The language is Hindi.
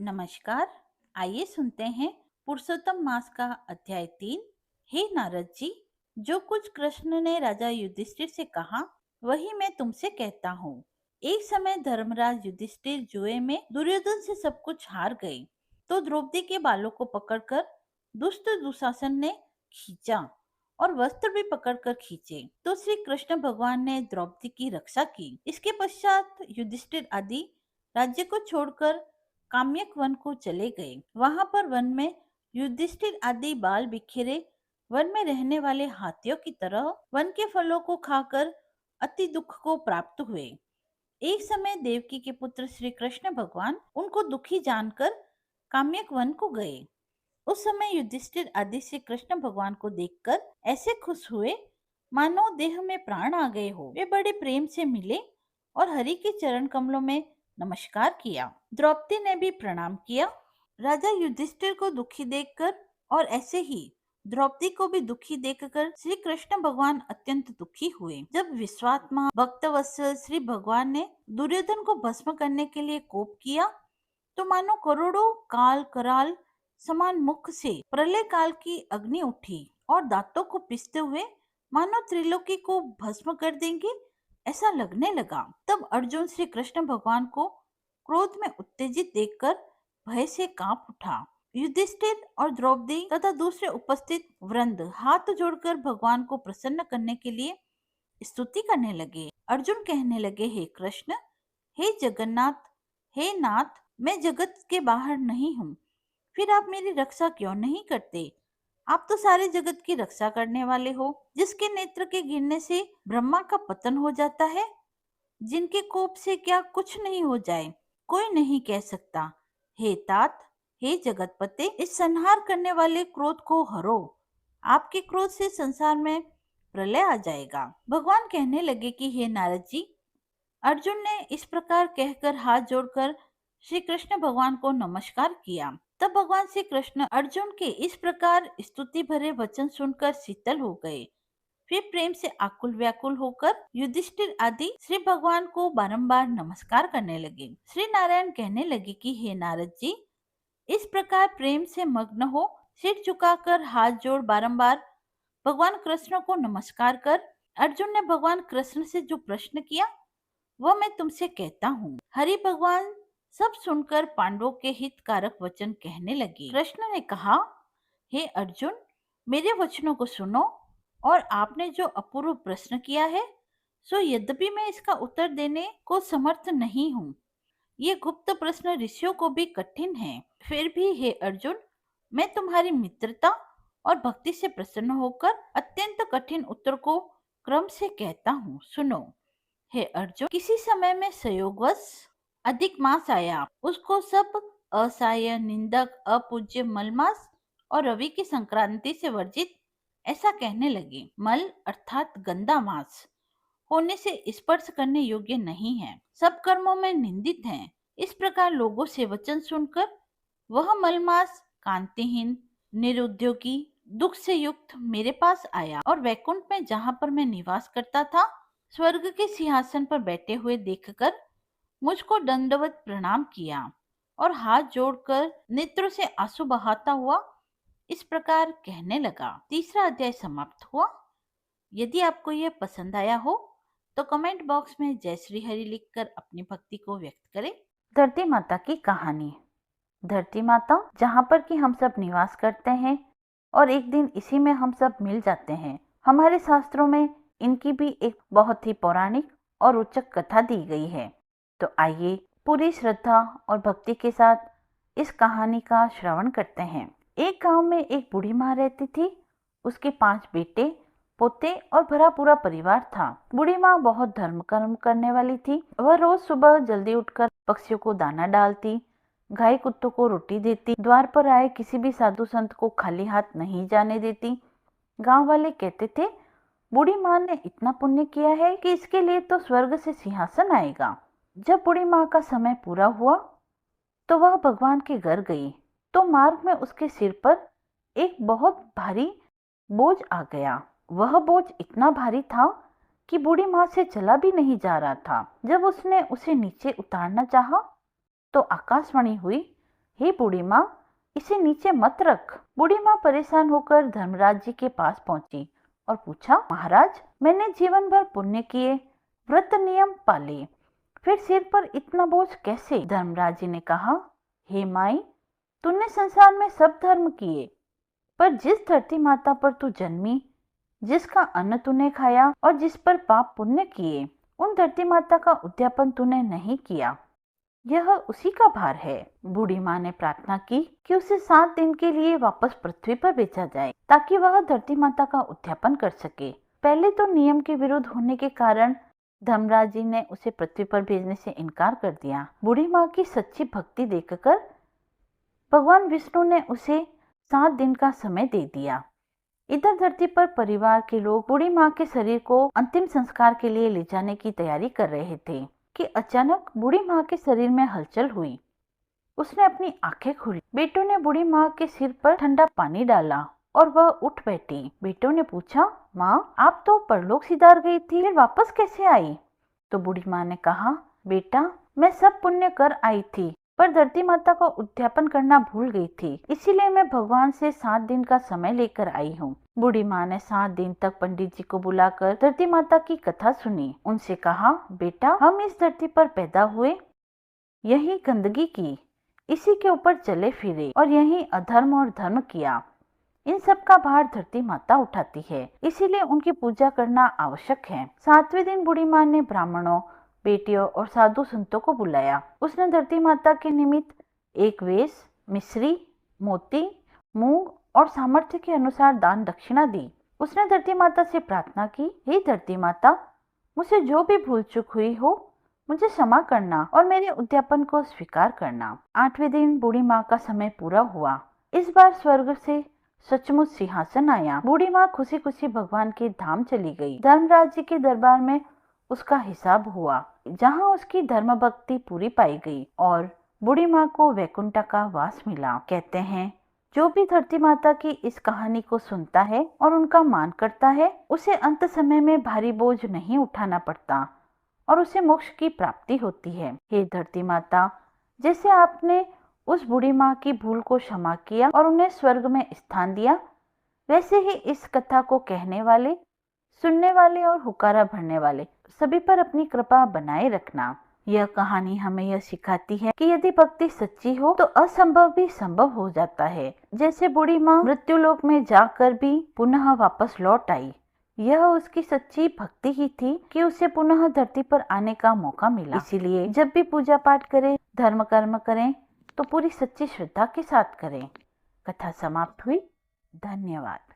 नमस्कार। आइए सुनते हैं पुरुषोत्तम मास का अध्याय 3। हे नारद जी, जो कुछ कृष्ण ने राजा युधिष्ठिर से कहा वही मैं तुमसे कहता हूँ। एक समय धर्मराज युधिष्ठिर जुए में दुर्योधन से सब कुछ हार गए, तो द्रौपदी के बालों को पकड़कर दुष्ट दुशासन ने खींचा और वस्त्र भी पकड़कर खींचे, तो श्री कृष्ण भगवान ने द्रौपदी की रक्षा की। इसके पश्चात युधिष्ठिर आदि राज्य को छोड़कर काम्यक वन को चले गए। वहां पर वन में युधिष्ठिर आदि बाल बिखेरे वन में रहने वाले हाथियों की तरह वन के फलों को खाकर अति दुख को प्राप्त हुए। एक समय देवकी के पुत्र श्री कृष्ण भगवान उनको दुखी जानकर काम्यक वन को गए। उस समय युधिष्ठिर आदि श्री कृष्ण भगवान को देखकर ऐसे खुश हुए मानो देह में प्राण आ गए हो। वे बड़े प्रेम से मिले और हरि के चरण कमलों में नमस्कार किया। द्रौपदी ने भी प्रणाम किया। राजा युधिष्ठिर को दुखी देखकर और ऐसे ही द्रौपदी को भी दुखी देखकर श्री कृष्ण भगवान अत्यंत दुखी हुए। जब विश्वात्मा भक्तवत्सल श्री भगवान ने दुर्योधन को भस्म करने के लिए कोप किया, तो मानो करोड़ों काल कराल समान मुख से प्रलय काल की अग्नि उठी और दांतों को पिसते हुए मानो त्रिलोकी को भस्म कर देंगे, ऐसा लगने लगा। तब अर्जुन श्री कृष्ण भगवान को क्रोध में उत्तेजित देखकर भय से कांप उठा। युधिष्ठिर और द्रौपदी तथा दूसरे उपस्थित वृंद हाथ जोड़कर भगवान को प्रसन्न करने के लिए स्तुति करने लगे। अर्जुन कहने लगे, हे कृष्ण, हे जगन्नाथ, हे नाथ, मैं जगत के बाहर नहीं हूँ, फिर आप मेरी रक्षा क्यों नहीं करते? आप तो सारे जगत की रक्षा करने वाले हो। जिसके नेत्र के गिरने से ब्रह्मा का पतन हो जाता है, जिनके कोप से क्या कुछ नहीं हो जाए, कोई नहीं कह सकता। हे तात, हे जगतपते, इस संहार करने वाले क्रोध को हरो। आपके क्रोध से संसार में प्रलय आ जाएगा। भगवान कहने लगे कि हे नारद जी, अर्जुन ने इस प्रकार कहकर हाथ जोड़कर श्री कृष्ण भगवान को नमस्कार किया। तब भगवान श्री कृष्ण अर्जुन के इस प्रकार स्तुति भरे वचन सुनकर शीतल हो गए। फिर प्रेम से आकुल व्याकुल होकर युधिष्ठिर आदि श्री भगवान को बारंबार नमस्कार करने लगे। श्री नारायण कहने लगे कि हे नारद जी, इस प्रकार प्रेम से मग्न हो सिर झुकाकर हाथ जोड़ बारंबार भगवान कृष्ण को नमस्कार कर अर्जुन ने भगवान कृष्ण से जो प्रश्न किया वह मैं तुमसे कहता हूँ। हरि भगवान सब सुनकर पांडवों के हितकारक वचन कहने लगे। कृष्ण ने कहा, हे अर्जुन, मेरे वचनों को सुनो और आपने जो अपूर्व प्रश्न किया है, सो यद्यपि मैं इसका उत्तर देने को समर्थ नहीं हूँ, ये गुप्त प्रश्न ऋषियों को भी कठिन है, फिर भी हे अर्जुन, मैं तुम्हारी मित्रता और भक्ति से प्रसन्न होकर अत्यंत कठिन उत्तर को क्रम से कहता हूँ। सुनो। हे अर्जुन, किसी समय में संयोगवश अधिक मास आया, उसको सब असहाय, निंदक, अपूज्य मलमास और रवि की संक्रांति से वर्जित ऐसा कहने लगे। मल अर्थात गंदा मास होने से स्पर्श करने योग्य नहीं है, सब कर्मों में निंदित है। इस प्रकार लोगों से वचन सुनकर वह मलमास कांतिहीन, निरुद्योगी, दुख से युक्त मेरे पास आया और वैकुंठ में जहाँ पर मैं निवास करता था, स्वर्ग के सिंहासन पर बैठे हुए देखकर मुझको दंडवत प्रणाम किया और हाथ जोड़कर नेत्रों से आंसू बहाता हुआ इस प्रकार कहने लगा। तीसरा अध्याय समाप्त हुआ। यदि आपको यह पसंद आया हो तो कमेंट बॉक्स में जय श्री हरि लिखकर अपनी भक्ति को व्यक्त करें। धरती माता की कहानी। धरती माता जहाँ पर कि हम सब निवास करते हैं और एक दिन इसी में हम सब मिल जाते हैं। हमारे शास्त्रों में इनकी भी एक बहुत ही पौराणिक और रोचक कथा दी गई है। तो आइए पूरी श्रद्धा और भक्ति के साथ इस कहानी का श्रवण करते हैं। एक गांव में एक बूढ़ी माँ रहती थी। उसके 5 बेटे, पोते और भरा पूरा परिवार था। बूढ़ी माँ बहुत धर्म कर्म करने वाली थी। वह रोज सुबह जल्दी उठकर पक्षियों को दाना डालती, गाय कुत्तों को रोटी देती, द्वार पर आए किसी भी साधु संत को खाली हाथ नहीं जाने देती। गांव वाले कहते थे, बूढ़ी माँ ने इतना पुण्य किया है कि इसके लिए तो स्वर्ग से सिंहासन आएगा। जब बूढ़ी माँ का समय पूरा हुआ तो वह भगवान के घर गई, तो मार्ग में उसके सिर पर एक बहुत भारी बोझ आ गया। वह बोझ इतना भारी था कि बूढ़ी माँ से चला भी नहीं जा रहा था। जब उसने उसे नीचे उतारना चाहा तो आकाशवाणी हुई, हे बूढ़ी माँ, इसे नीचे मत रख। बूढ़ी माँ परेशान होकर धर्मराज जी के पास पहुंची और पूछा, महाराज, मैंने जीवन भर पुण्य किए, व्रत नियम पाले, फिर सिर पर इतना बोझ कैसे? धर्मराज जी ने कहा, हे माई, तूने संसार में सब धर्म किए, पर जिस धरती माता पर तू जन्मी, जिसका अन्न तूने खाया और जिस पर पाप पुण्य किए, उन धरती माता का उद्यापन तूने नहीं किया। यह उसी का भार है। बूढ़ी माँ ने प्रार्थना की कि उसे 7 दिन के लिए वापस पृथ्वी पर भेजा जाए ताकि वह धरती माता का उद्यापन कर सके। पहले तो नियम के विरुद्ध होने के कारण धर्मराज जी ने उसे पृथ्वी पर भेजने से इनकार कर दिया। बूढ़ी माँ की सच्ची भक्ति देखकर भगवान विष्णु ने उसे 7 दिन का समय दे दिया। इधर धरती पर परिवार के लोग बूढ़ी माँ के शरीर को अंतिम संस्कार के लिए ले जाने की तैयारी कर रहे थे कि अचानक बूढ़ी माँ के शरीर में हलचल हुई। उसने अपनी आंखें खोली। बेटों ने बूढ़ी माँ के सिर पर ठंडा पानी डाला और वह उठ बैठी। बेटों ने पूछा, माँ, आप तो परलोक सिधार गई थी, फिर वापस कैसे आई? तो बूढ़ी माँ ने कहा, बेटा, मैं सब पुण्य कर आई थी, पर धरती माता का उद्यापन करना भूल गई थी, इसीलिए मैं भगवान से 7 दिन का समय लेकर आई हूँ। बूढ़ी माँ ने 7 दिन तक पंडित जी को बुलाकर धरती माता की कथा सुनी। उनसे कहा, बेटा, हम इस धरती पर पैदा हुए, यही गंदगी की, इसी के ऊपर चले फिरे और यही अधर्म और धर्म किया। इन सब का भार धरती माता उठाती है, इसीलिए उनकी पूजा करना आवश्यक है। 7वें दिन बूढ़ी माँ ने ब्राह्मणों, बेटियों और साधु संतों को बुलाया। उसने धरती माता के निमित्त एक वेश, मिश्री, मोती, मूंग और सामर्थ्य के अनुसार दान दक्षिणा दी। उसने धरती माता से प्रार्थना की, हे धरती माता, मुझसे जो भी भूल चूक हुई हो, मुझे क्षमा करना और मेरे उद्यापन को स्वीकार करना। 8वें दिन बूढ़ी माँ का समय पूरा हुआ। इस बार स्वर्ग से सचमुच सिंहासन आया। बूढ़ी माँ खुशी खुशी भगवान के धाम चली गई। धर्मराज जी के दरबार में उसका हिसाब हुआ, जहाँ उसकी धर्म भक्ति पूरी पाई गई और बूढ़ी माँ को वैकुंठ का वास मिला। कहते हैं, जो भी धरती माता की इस कहानी को सुनता है और उनका मान करता है, उसे अंत समय में भारी बोझ नहीं उठाना पड़ता और उसे मोक्ष की प्राप्ति होती है। हे धरती माता, जैसे आपने उस बूढ़ी माँ की भूल को क्षमा किया और उन्हें स्वर्ग में स्थान दिया, वैसे ही इस कथा को कहने वाले, सुनने वाले और हुक्कारा भरने वाले सभी पर अपनी कृपा बनाए रखना। यह कहानी हमें यह सिखाती है कि यदि भक्ति सच्ची हो तो असंभव भी संभव हो जाता है। जैसे बूढ़ी माँ मृत्युलोक में जाकर भी पुनः वापस लौट आई, यह उसकी सच्ची भक्ति ही थी कि उसे पुनः धरती पर आने का मौका मिला। इसीलिए जब भी पूजा पाठ करें, धर्म कर्म करें, तो पूरी सच्ची श्रद्धा के साथ करें। कथा समाप्त हुई। धन्यवाद।